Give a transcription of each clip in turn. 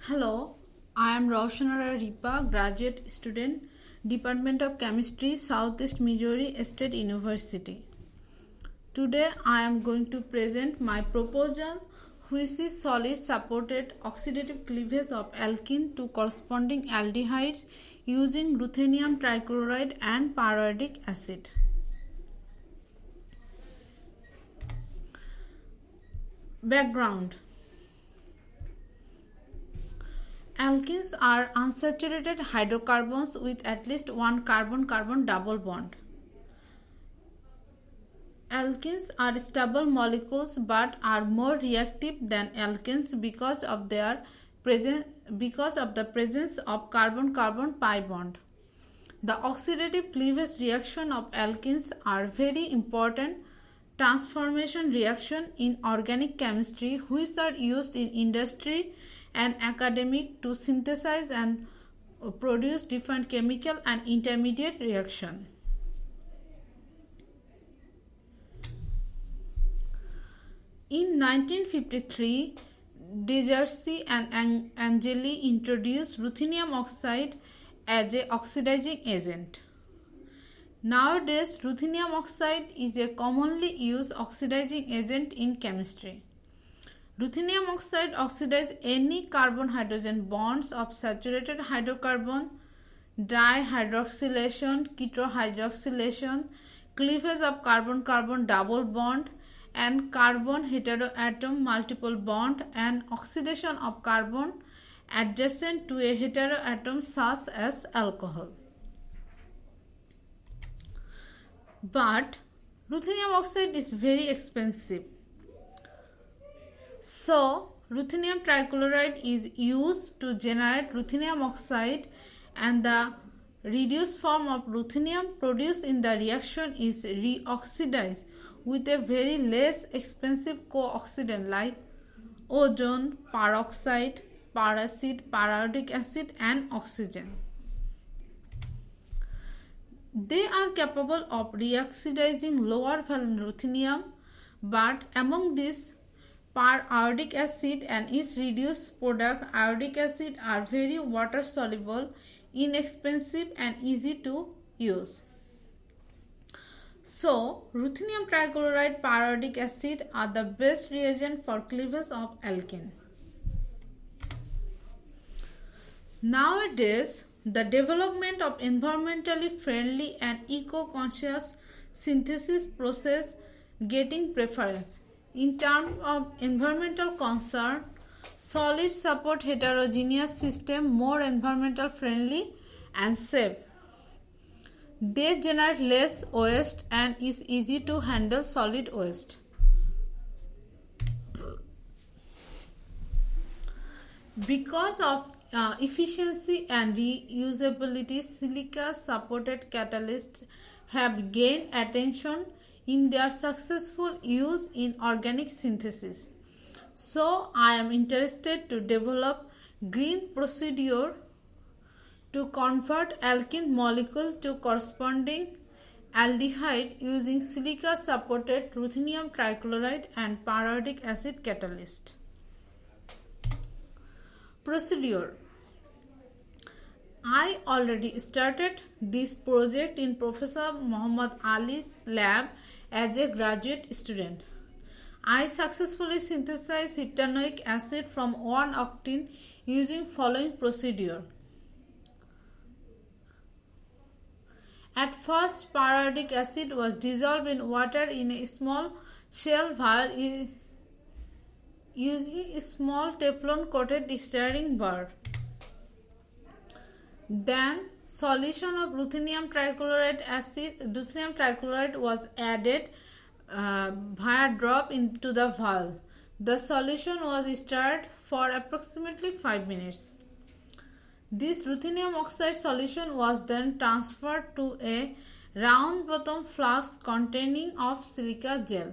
Hello, I am Roshanara Ripa, graduate student, Department of Chemistry, Southeast Missouri State University. Today I am going to present my proposal, which is solid supported oxidative cleavage of alkene to corresponding aldehydes using ruthenium trichloride and pyruvic acid. Background. Alkenes are unsaturated hydrocarbons with at least one carbon-carbon double bond. Alkenes are stable molecules but are more reactive than alkenes because of the presence of carbon-carbon pi bond. The oxidative cleavage reaction of alkenes are very important transformation reaction in organic chemistry which are used in industry and academic to synthesize and produce different chemical and intermediate reaction. In 1953, Dejersey and Angeli introduced ruthenium oxide as an oxidizing agent. Nowadays, ruthenium oxide is a commonly used oxidizing agent in chemistry. Ruthenium oxide oxidizes any carbon-hydrogen bonds of saturated hydrocarbon, dihydroxylation, ketohydroxylation, cleavage of carbon-carbon double bond, and carbon heteroatom multiple bond, and oxidation of carbon adjacent to a heteroatom such as alcohol. But ruthenium oxide is very expensive. So, ruthenium trichloride is used to generate ruthenium oxide, and the reduced form of ruthenium produced in the reaction is reoxidized with a very less expensive co-oxidant like ozone, peroxide, peracid, pyruvic acid and oxygen. They are capable of reoxidizing lower valent ruthenium, but among these pyruvic acid and its reduced product iodic acid are very water soluble, inexpensive and easy to use. So, ruthenium trichloride pyruvic acid are the best reagent for cleavage of alkene. Nowadays, the development of environmentally friendly and eco-conscious synthesis process getting preference. In terms of environmental concern, solids support heterogeneous system more environmental friendly and safe. They generate less waste and is easy to handle solid waste. Because of efficiency and reusability, silica supported catalysts have gained attention in their successful use in organic synthesis. So, I am interested to develop green procedure to convert alkene molecule to corresponding aldehyde using silica supported ruthenium trichloride and pyruvic acid catalyst. Procedure. I already started this project in Professor Muhammad Ali's lab as a graduate student. I successfully synthesized hyptanoic acid from 1-octene using following procedure. At first, pyruvic acid was dissolved in water in a small shell vial using a small Teflon coated stirring bar. Then solution of ruthenium trichloride was added via drop into the vial. The solution was stirred for approximately 5 minutes. This ruthenium oxide solution was then transferred to a round bottom flask containing of silica gel.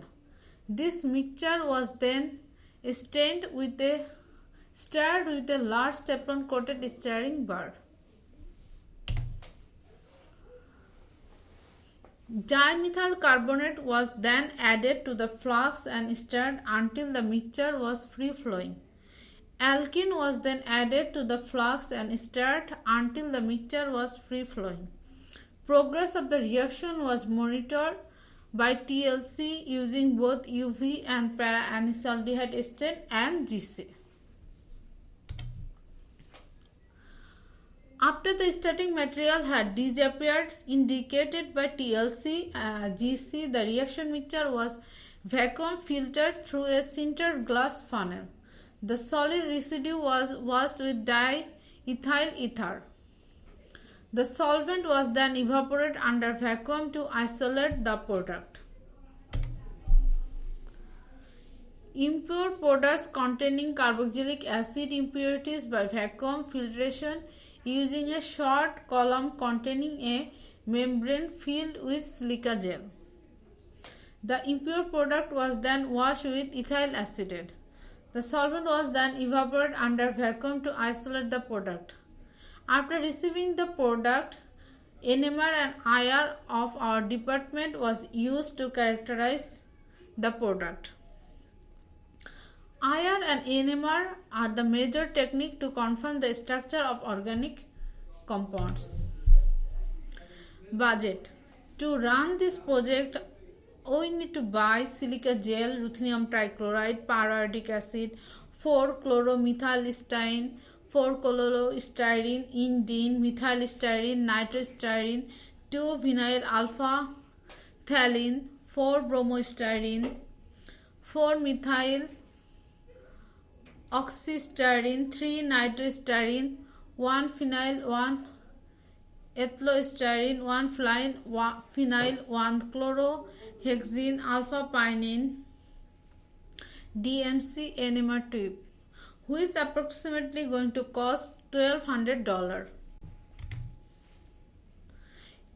This mixture was then stirred with a large Teflon coated stirring bar. Dimethyl carbonate was then added to the flask and stirred until the mixture was free flowing. Alkene was then added to the flux and stirred until the mixture was free-flowing. Progress of the reaction was monitored by TLC using both UV and para-anisaldehyde stain and GC. After the starting material had disappeared indicated by TLC GC, the reaction mixture was vacuum filtered through a sintered glass funnel. The solid residue was washed with diethyl ether. The solvent was then evaporated under vacuum to isolate the product. Impure products containing carboxylic acid impurities by vacuum filtration using a short column containing a membrane filled with silica gel. The impure product was then washed with ethyl acetate. The solvent was then evaporated under vacuum to isolate the product. After receiving the product, NMR and IR of our department was used to characterize the product. IR and NMR are the major technique to confirm the structure of organic compounds. Budget. To run this project, we need to buy silica gel, ruthenium trichloride, pyritic acid, 4-chloromethylstyrene, 4-chlorostyrene, indene, methylstyrene, nitrostyrene, 2-vinyl alpha phthalene, 4-bromostyrene, 4-methyl oxystyrene, 3-nitrostyrene, 1-phenyl, 1-ethylstyrene, 1-phenyl, 1-chlorohexene, alpha-pinene, DMC NMR tube, which is approximately going to cost $1,200.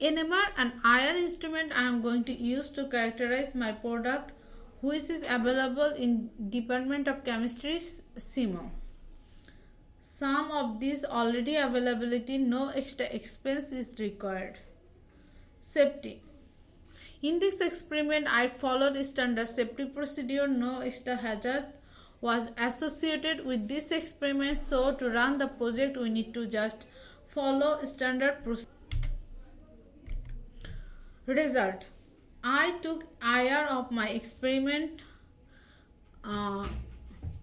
NMR and IR instrument I am going to use to characterize my product, which is available in Department of Chemistry, CMO. Some of these already availability, no extra expense is required. Safety. In this experiment, I followed standard safety procedure. No extra hazard was associated with this experiment. So to run the project, we need to just follow standard procedure. Result. I took IR of my experiment.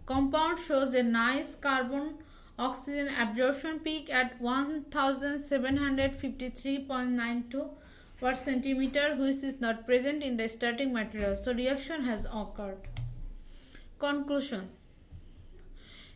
Compound shows a nice carbon oxygen absorption peak at 1753.92 per centimeter, which is not present in the starting material. So reaction has occurred. Conclusion.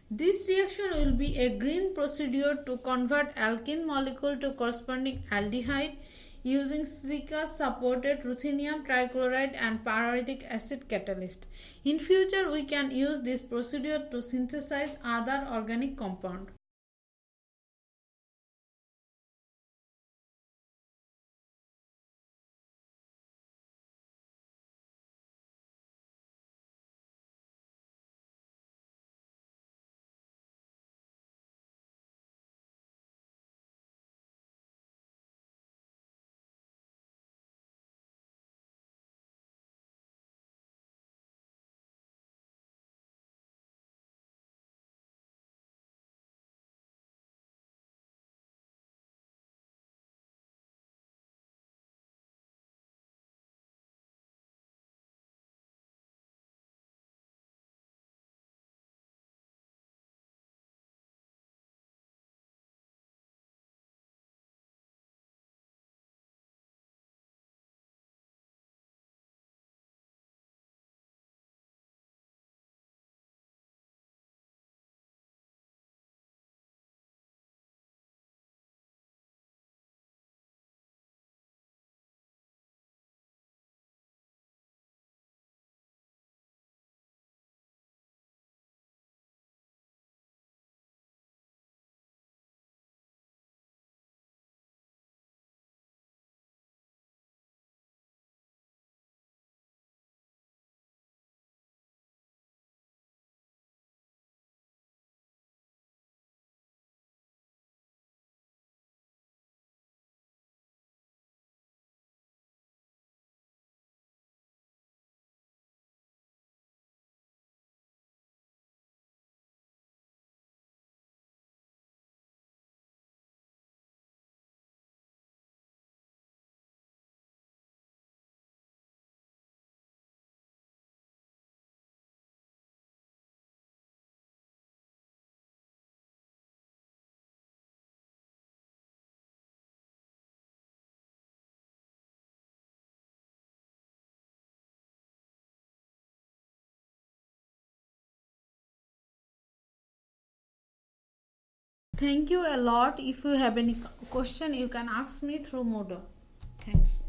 This reaction will be a green procedure to convert alkene molecule to corresponding aldehyde using silica supported ruthenium trichloride and pyritic acid catalyst. In future, we can use this procedure to synthesize other organic compound. Thank you a lot. If you have any question, you can ask me through Moodle. Thanks.